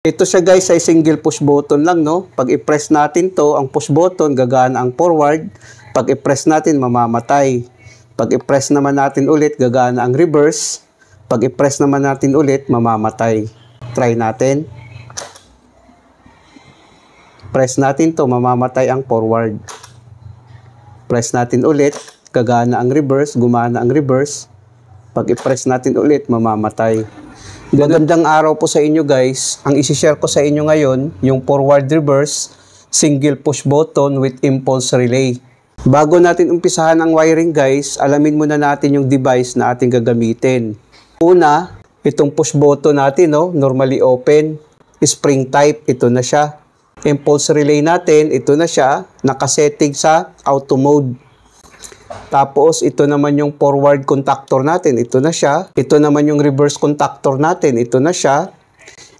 Ito siya guys ay single push button lang, no? Pag i-press natin to, ang push button, gagana ang forward. Pag i-press natin, mamamatay. Pag i-press naman natin ulit, gagana ang reverse. Pag i-press naman natin ulit, mamamatay. Try natin. Press natin to, mamamatay ang forward. Press natin ulit, gagana ang reverse, gumana ang reverse. Pag i-press natin ulit, mamamatay. Magandang araw po sa inyo guys. Ang isi-share ko sa inyo ngayon, yung forward reverse, single push button with impulse relay. Bago natin umpisahan ang wiring guys, alamin muna natin yung device na ating gagamitin. Una, itong push button natin, no, normally open, spring type, ito na siya. Impulse relay natin, ito na siya, nakasetting sa auto mode. Tapos, ito naman yung forward contactor natin. Ito na siya. Ito naman yung reverse contactor natin. Ito na siya.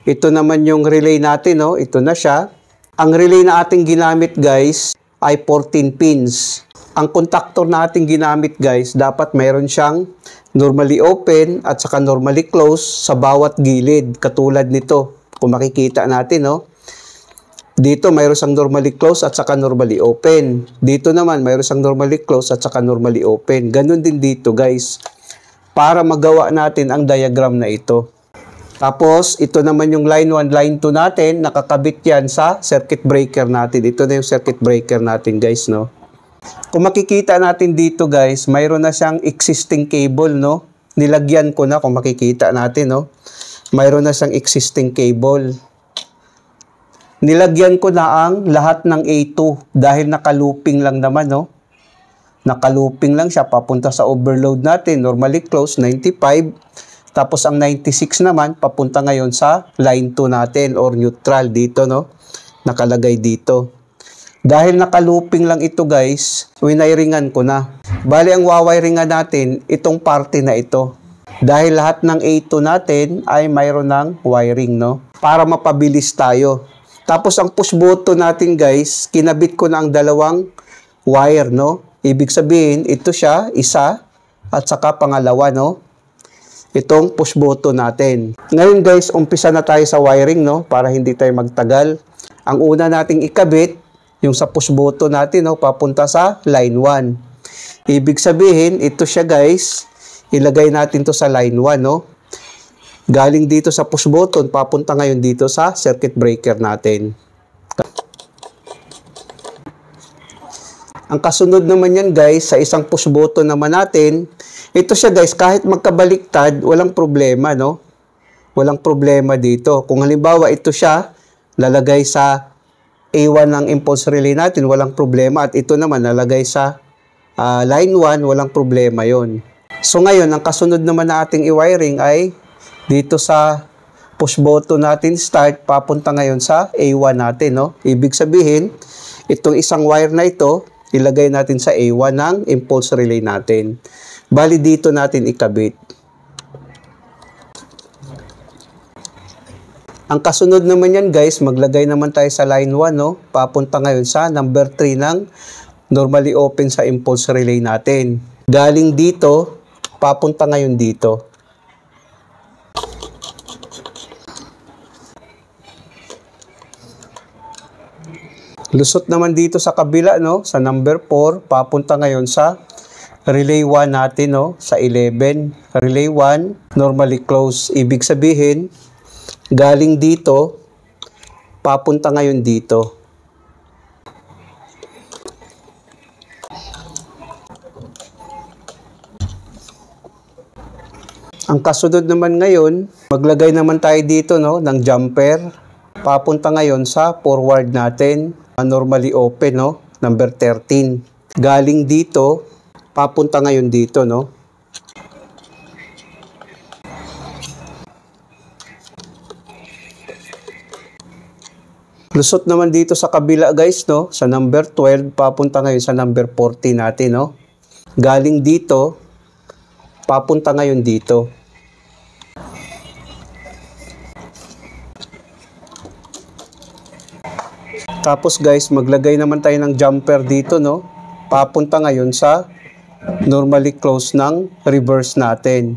Ito naman yung relay natin, no? Ito na siya. Ang relay na ating ginamit, guys, ay 14 pins. Ang contactor na ating ginamit, guys, dapat mayroon siyang normally open at saka normally close sa bawat gilid. Katulad nito. Kung makikita natin, no? Dito, mayroon siyang normally close at saka normally open. Dito naman, mayroon siyang normally close at saka normally open. Ganun din dito, guys. Para magawa natin ang diagram na ito. Tapos, ito naman yung line 1, line 2 natin. Nakakabit yan sa circuit breaker natin. Ito na yung circuit breaker natin, guys, no? Kung makikita natin dito, guys, mayroon na siyang existing cable, no? Nilagyan ko na kung makikita natin, no? Mayroon na siyang existing cable. Nilagyan ko na ang lahat ng A2 dahil naka-looping lang naman, no? Naka-looping lang siya papunta sa overload natin. Normally close, 95. Tapos ang 96 naman, papunta ngayon sa line 2 natin or neutral dito, no? Nakalagay dito. Dahil naka-looping lang ito, guys, winiringan ko na. Bali, ang wawiringan natin, itong parte na ito. Dahil lahat ng A2 natin ay mayroon ng wiring, no? Para mapabilis tayo. Tapos ang push button natin guys, kinabit ko na ang dalawang wire, no? Ibig sabihin, ito siya, isa, at saka pangalawa, no? Itong push button natin. Ngayon guys, umpisa na tayo sa wiring, no? Para hindi tayo magtagal. Ang una nating ikabit, yung sa push button natin, no? Papunta sa line 1. Ibig sabihin, ito siya guys, ilagay natin to sa line 1, no? Galing dito sa push button, papunta ngayon dito sa circuit breaker natin. Ang kasunod naman yan guys, sa isang push button naman natin, ito siya guys, kahit magkabaliktad, walang problema, no? Walang problema dito. Kung halimbawa ito siya, lalagay sa A1 ng impulse relay natin, walang problema. At ito naman, lalagay sa line 1, walang problema yon. So ngayon, ang kasunod naman na ating i-wiring ay dito sa push button natin start, papunta ngayon sa A1 natin, no? Ibig sabihin, itong isang wire na ito, ilagay natin sa A1 ng impulse relay natin. Bali dito natin ikabit. Ang kasunod naman yan guys, maglagay naman tayo sa line 1, no? Papunta ngayon sa number 3 ng normally open sa impulse relay natin. Galing dito, papunta ngayon dito. Lusot naman dito sa kabila, no? Sa number 4, papunta ngayon sa relay 1 natin, no? Sa 11. Relay 1, normally close. Ibig sabihin, galing dito, papunta ngayon dito. Ang kasunod naman ngayon, maglagay naman tayo dito, no? Ng jumper. Papunta ngayon sa forward natin. Normally open, no? Number 13. Galing dito, papunta ngayon dito, no? Lusot naman dito sa kabila, guys, no? Sa number 12, papunta ngayon sa number 14 natin, no? Galing dito, papunta ngayon dito. Tapos guys, maglagay naman tayo ng jumper dito, no? Papunta ngayon sa normally close ng reverse natin.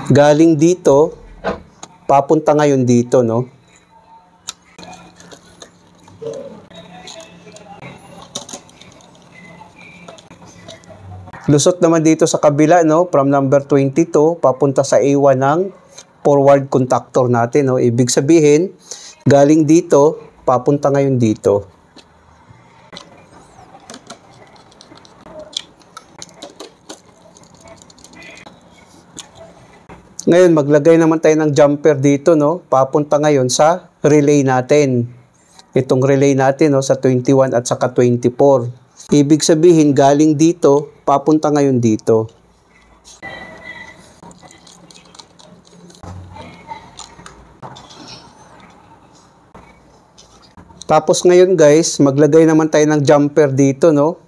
Galing dito, papunta ngayon dito, no? Lusot naman dito sa kabila, no, from number 22 papunta sa A1 ng forward contactor natin, no. Ibig sabihin, galing dito papunta ngayon dito. Ngayon, maglagay naman tayo ng jumper dito, no? Papunta ngayon sa relay natin. Itong relay natin, no, sa 21 at saka 24. Ibig sabihin, galing dito, papunta ngayon dito. Tapos ngayon, guys, maglagay naman tayo ng jumper dito, no?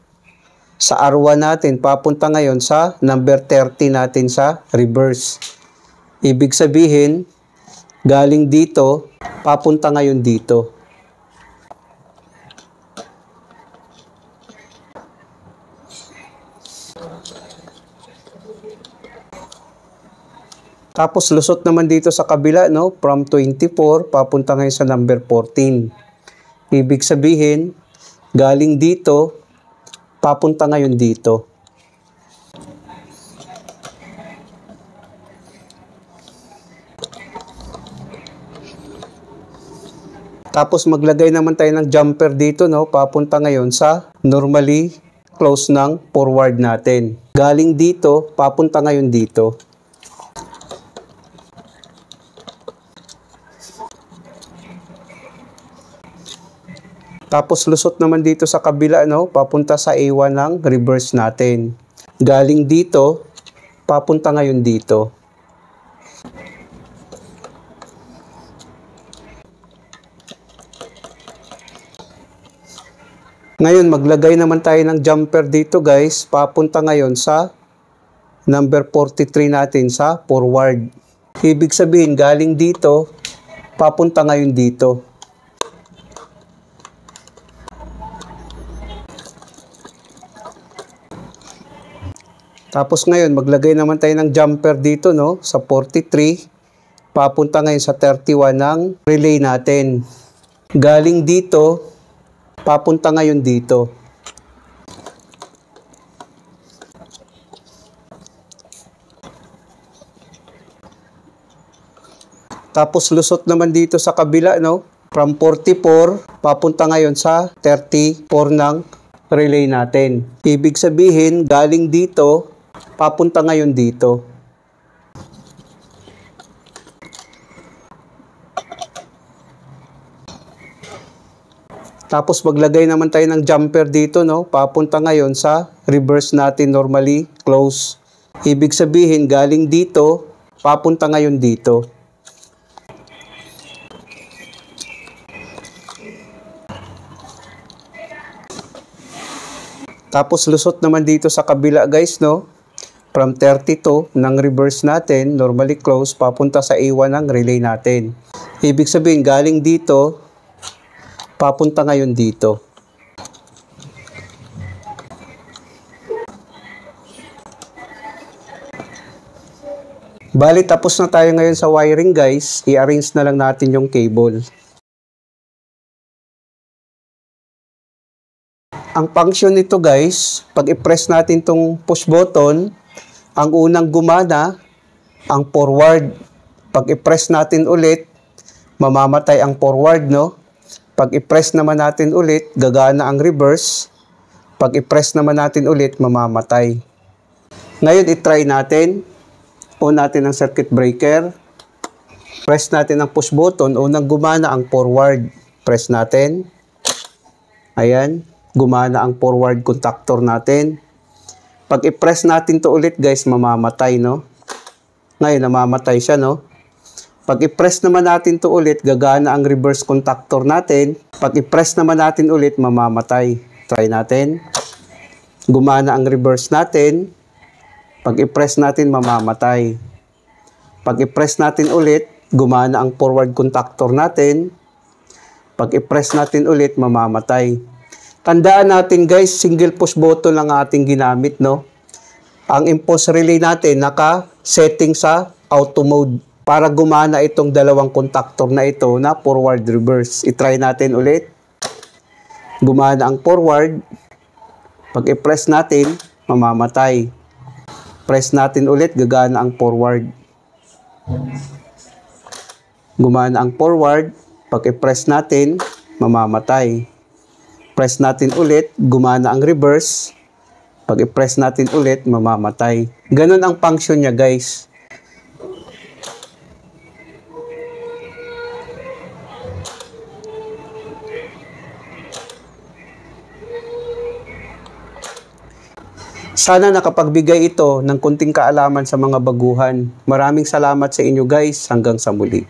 Sa R1 natin, papunta ngayon sa number 30 natin sa reverse. Ibig sabihin, galing dito, papunta ngayon dito. Tapos lusot naman dito sa kabila, no? From 24, papunta ngayon sa number 14. Ibig sabihin, galing dito, papunta ngayon dito. Tapos maglagay naman tayo ng jumper dito, no? Papunta ngayon sa normally close ng forward natin. Galing dito, papunta ngayon dito. Tapos lusot naman dito sa kabila, no? Papunta sa A1 ng reverse natin. Galing dito, papunta ngayon dito. Ngayon, maglagay naman tayo ng jumper dito, guys. Papunta ngayon sa number 43 natin sa forward. Ibig sabihin, galing dito, papunta ngayon dito. Tapos ngayon, maglagay naman tayo ng jumper dito, no? Sa 43, papunta ngayon sa 31 ng relay natin. Galing dito, papunta ngayon dito. Tapos lusot naman dito sa kabila, no? From 44, papunta ngayon sa 34 ng relay natin. Ibig sabihin, galing dito, papunta ngayon dito. Tapos maglagay naman tayo ng jumper dito, no? Papunta ngayon sa reverse natin normally close. Ibig sabihin, galing dito, papunta ngayon dito. Tapos lusot naman dito sa kabila, guys, no? From 32 ng reverse natin, normally close, papunta sa A1 ng relay natin. Ibig sabihin, galing dito, papunta ngayon dito. Bali, tapos na tayo ngayon sa wiring, guys. I-arrange na lang natin yung cable. Ang function nito, guys, pag i-press natin tong push button, ang unang gumana, ang forward. Pag i-press natin ulit, mamamatay ang forward, no? Pag i-press naman natin ulit, gagana ang reverse. Pag i-press naman natin ulit, mamamatay. Ngayon, i-try natin. On natin ang circuit breaker. Press natin ang push button. Unang gumana ang forward. Press natin. Ayan. Gumana ang forward contactor natin. Pag i-press natin to ulit, guys, mamamatay, no? Ngayon, namamatay siya, no? Pag i-press naman natin to ulit, gagana ang reverse contactor natin. Pag i-press naman natin ulit, mamamatay. Try natin. Gumana ang reverse natin. Pag i-press natin, mamamatay. Pag i-press natin ulit, gumana ang forward contactor natin. Pag i-press natin ulit, mamamatay. Tandaan natin, guys, single push button lang ating ginamit, no? Ang impulse relay natin naka-setting sa auto mode para gumana itong dalawang contactor na ito na forward reverse. I-try natin ulit. Gumana ang forward. Pag i-press natin, mamamatay. Press natin ulit, gagana ang forward. Gumana ang forward, pag i-press natin, mamamatay. Press natin ulit, gumana ang reverse. Pag i-press natin ulit, mamamatay. Ganun ang function niya, guys. Sana nakapagbigay ito ng kunting kaalaman sa mga baguhan. Maraming salamat sa inyo, guys. Hanggang sa muli.